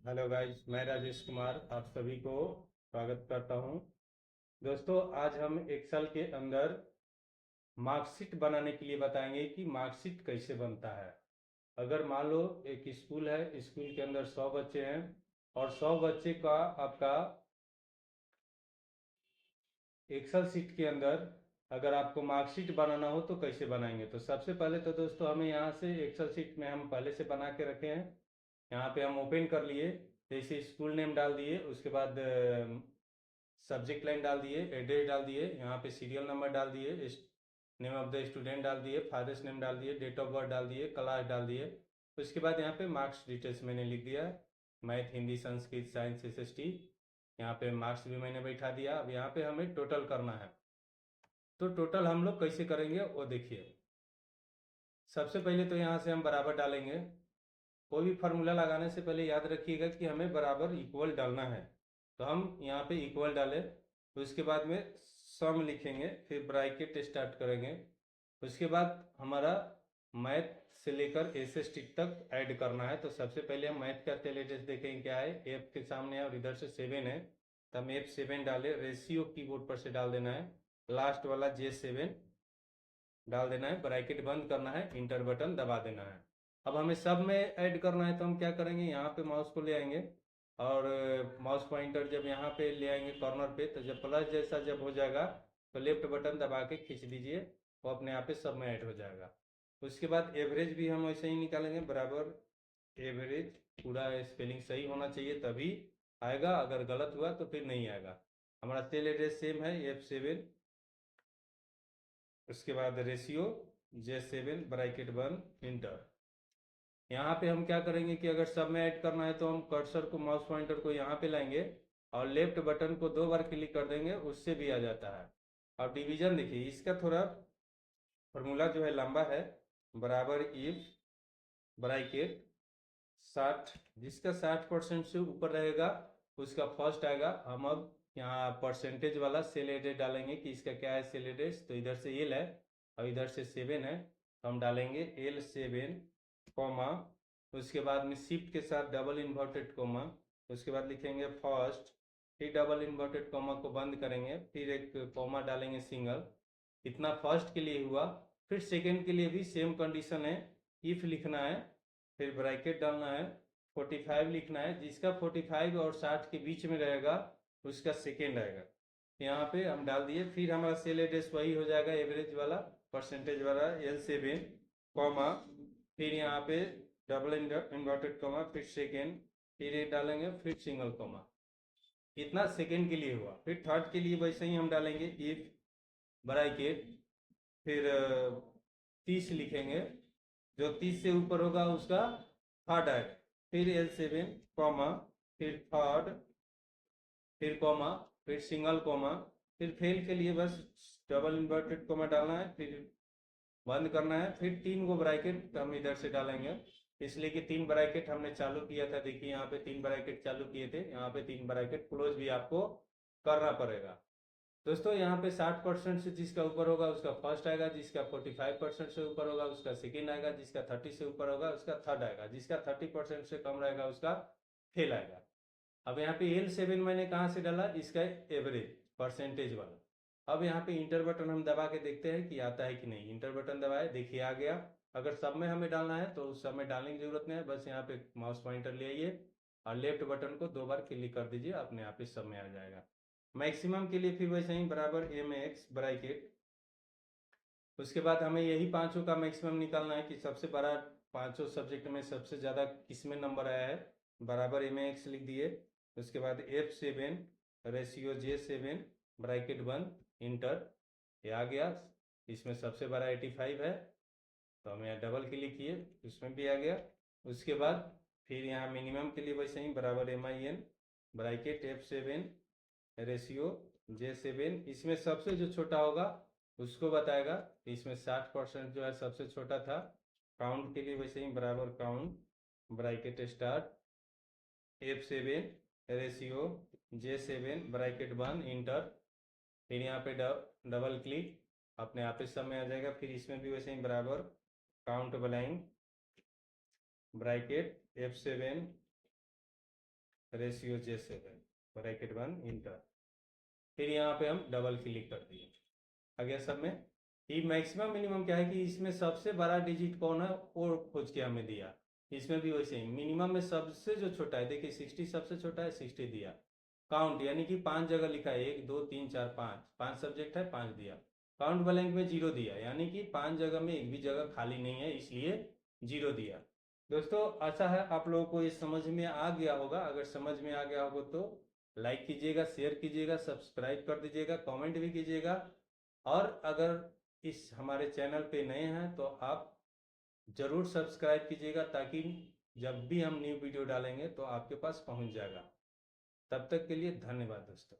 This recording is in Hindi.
हेलो गाइस, मैं राजेश कुमार आप सभी को स्वागत करता हूं। दोस्तों, आज हम एक्सेल के अंदर मार्कशीट बनाने के लिए बताएंगे कि मार्कशीट कैसे बनता है। अगर मान लो एक स्कूल है, स्कूल के अंदर 100 बच्चे हैं और 100 बच्चे का आपका एक्सेल शीट के अंदर अगर आपको मार्कशीट बनाना हो तो कैसे बनाएंगे। तो सबसे पहले तो दोस्तों हमें यहाँ से एक्सेल शीट में हम पहले से बना के रखे हैं। यहाँ पे हम ओपन कर लिए, जैसे स्कूल नेम डाल दिए, उसके बाद सब्जेक्ट लाइन डाल दिए, एड्रेस डाल दिए, यहाँ पे सीरियल नंबर डाल दिए, नेम ऑफ द स्टूडेंट डाल दिए, फादर्स नेम डाल दिए, डेट ऑफ बर्थ डाल दिए, क्लास डाल दिए। उसके बाद यहाँ पे मार्क्स डिटेल्स मैंने लिख दिया, math, Hindi, Sanskrit, science, SST। यहाँ पे मार्क्स भी मैंने बैठा दिया। अब यहाँ पे हमें टोटल करना है, तो टोटल हम लोग कैसे करेंगे वो देखिए। सबसे पहले तो यहाँ से हम बराबर डालेंगे। कोई भी फार्मूला लगाने से पहले याद रखिएगा कि हमें बराबर इक्वल डालना है। तो हम यहाँ पे इक्वल डालें, तो उसके बाद में सम लिखेंगे, फिर ब्रैकेट स्टार्ट करेंगे। उसके बाद हमारा मैथ से लेकर SST तक ऐड करना है। तो सबसे पहले हम मैथ का टेलेटेस देखेंगे क्या है। एफ के सामने और इधर से 7 है, तो हम F7 डालें। रेशियो कीबोर्ड पर से डाल देना है, लास्ट वाला J7 डाल देना है, ब्रैकेट बंद करना है, इंटर बटन दबा देना है। अब हमें सब में ऐड करना है, तो हम क्या करेंगे, यहाँ पे माउस को ले आएंगे और माउस पॉइंटर जब यहाँ पे ले आएंगे कॉर्नर पे, तो जब प्लस जैसा जब हो जाएगा तो लेफ्ट बटन दबा के खींच दीजिए, वो अपने आप पे सब में ऐड हो जाएगा। उसके बाद एवरेज भी हम वैसे ही निकालेंगे, बराबर एवरेज, पूरा स्पेलिंग सही होना चाहिए तभी आएगा, अगर गलत हुआ तो फिर नहीं आएगा। हमारा सेल एड्रेस सेम है, F7। उसके बाद रेशियो J7 ब्रैकेट बंद, इंटर। यहाँ पे हम क्या करेंगे कि अगर सब में ऐड करना है तो हम कर्सर को, माउस पॉइंटर को यहाँ पे लाएंगे और लेफ्ट बटन को 2 बार क्लिक कर देंगे, उससे भी आ जाता है। अब डिवीजन देखिए, इसका थोड़ा फॉर्मूला जो है लंबा है। बराबर इफ ब्रैकेट 60, जिसका 60% से ऊपर रहेगा उसका फर्स्ट आएगा। हम अब यहाँ परसेंटेज वाला सेल एड्रेस डालेंगे कि इसका क्या है सेल एड्रेस। तो इधर से L है और इधर से 7 है, तो हम डालेंगे L7 कॉमा, उसके बाद में शिफ्ट के साथ डबल इन्वर्टेड कॉमा, उसके बाद लिखेंगे फर्स्ट, फिर डबल इन्वर्टेड कॉमा को बंद करेंगे, फिर एक कॉमा डालेंगे सिंगल। इतना फर्स्ट के लिए हुआ। फिर सेकेंड के लिए भी सेम कंडीशन है, इफ लिखना है, फिर ब्रैकेट डालना है, 45 लिखना है, जिसका 45 और 60 के बीच में रहेगा उसका सेकेंड आएगा। यहाँ पे हम डाल दिए, फिर हमारा सेल एड्रेस वही हो जाएगा, एवरेज वाला, परसेंटेज वाला, L7 कॉमा, फिर यहाँ पे डबल इन्वर्टेड कॉमा, फिर सेकेंड, फिर एक डालेंगे, फिर सिंगल कॉमा। इतना सेकेंड के लिए हुआ। फिर थर्ड के लिए वैसे ही हम डालेंगे, इफ ब्रैकेट, फिर 30 लिखेंगे, जो 30 से ऊपर होगा उसका थर्ड आएगा, फिर L7 कॉमा, फिर थर्ड, फिर कॉमा, फिर सिंगल कॉमा, फिर फेल के लिए बस डबल इन्वर्टेड कॉमा डालना है, फिर बंद करना है, फिर 3 को ब्रैकेट हम इधर से डालेंगे, इसलिए कि 3 ब्रैकेट हमने चालू किया था। देखिए यहाँ पे 3 ब्रैकेट चालू किए थे, यहाँ पे 3 ब्रैकेट क्लोज भी आपको करना पड़ेगा। दोस्तों यहाँ पे 60% से जिसका ऊपर होगा उसका फर्स्ट आएगा, जिसका 45% से ऊपर होगा उसका सेकेंड आएगा, जिसका 30 से ऊपर होगा उसका थर्ड आएगा, जिसका 30% से कम रहेगा उसका फेल आएगा। अब यहाँ पे L7 मैंने कहाँ से डाला, इसका एवरेज परसेंटेज वाला। अब यहाँ पे इंटर बटन हम दबा के देखते हैं कि आता है कि नहीं। इंटर बटन दबाए, देखिए आ गया। अगर सब में हमें डालना है तो उस सब में डालने की जरूरत नहीं है, बस यहाँ पे माउस पॉइंटर ले आइए और लेफ्ट बटन को 2 बार क्लिक कर दीजिए, अपने आप ही सब में आ जाएगा। मैक्सिमम के लिए फिर वैसे ही बराबर MX ब्रैकेट। उसके बाद हमें यही पांचों का मैक्सिमम निकालना है कि सबसे बड़ा पांचों सब्जेक्ट में सबसे ज़्यादा किस में नंबर आया है, बराबर MX लिख दिए। उसके बाद F7 रेशियो J7 ब्रैकेट बंद, इंटर। ये आ गया। इसमें सबसे बड़ा 85 है, तो हम यहाँ डबल क्लिक किए, उसमें भी आ गया। उसके बाद फिर यहाँ मिनिमम के लिए वैसे ही बराबर MIN bracket F7 ratio J7, इसमें सबसे जो छोटा होगा उसको बताएगा। इसमें 60% जो है सबसे छोटा था। काउंट के लिए वैसे ही बराबर count bracket start F7 ratio J7 bracket बंद, इंटर। फिर यहाँ पे डबल क्लिक, अपने आप ही सब में आ जाएगा। फिर इसमें भी वैसे ही बराबर count blank bracket F7 ratio J7 bracket 1 inter. फिर यहाँ पे हम डबल क्लिक कर दिए, आ गया सब में। ये मैक्सिमम मिनिमम क्या है कि इसमें सबसे बड़ा डिजिट कौन है वो खोज के हमें दिया। इसमें भी वैसे ही मिनिमम में सबसे जो छोटा है, देखिए 60 सबसे छोटा है, 60 दिया। काउंट यानी कि 5 जगह लिखा है, 1 2 3 4 5, 5 सब्जेक्ट है 5 दिया। काउंट ब्लैंक में 0 दिया, यानी कि 5 जगह में एक भी जगह खाली नहीं है, इसलिए 0 दिया। दोस्तों आशा है आप लोगों को ये समझ में आ गया होगा। अगर समझ में आ गया होगा तो लाइक कीजिएगा, शेयर कीजिएगा, सब्सक्राइब कर दीजिएगा, कमेंट भी कीजिएगा। और अगर इस हमारे चैनल पे नए हैं तो आप ज़रूर सब्सक्राइब कीजिएगा, ताकि जब भी हम न्यू वीडियो डालेंगे तो आपके पास पहुंच जाएगा। तब तक के लिए धन्यवाद दोस्तों।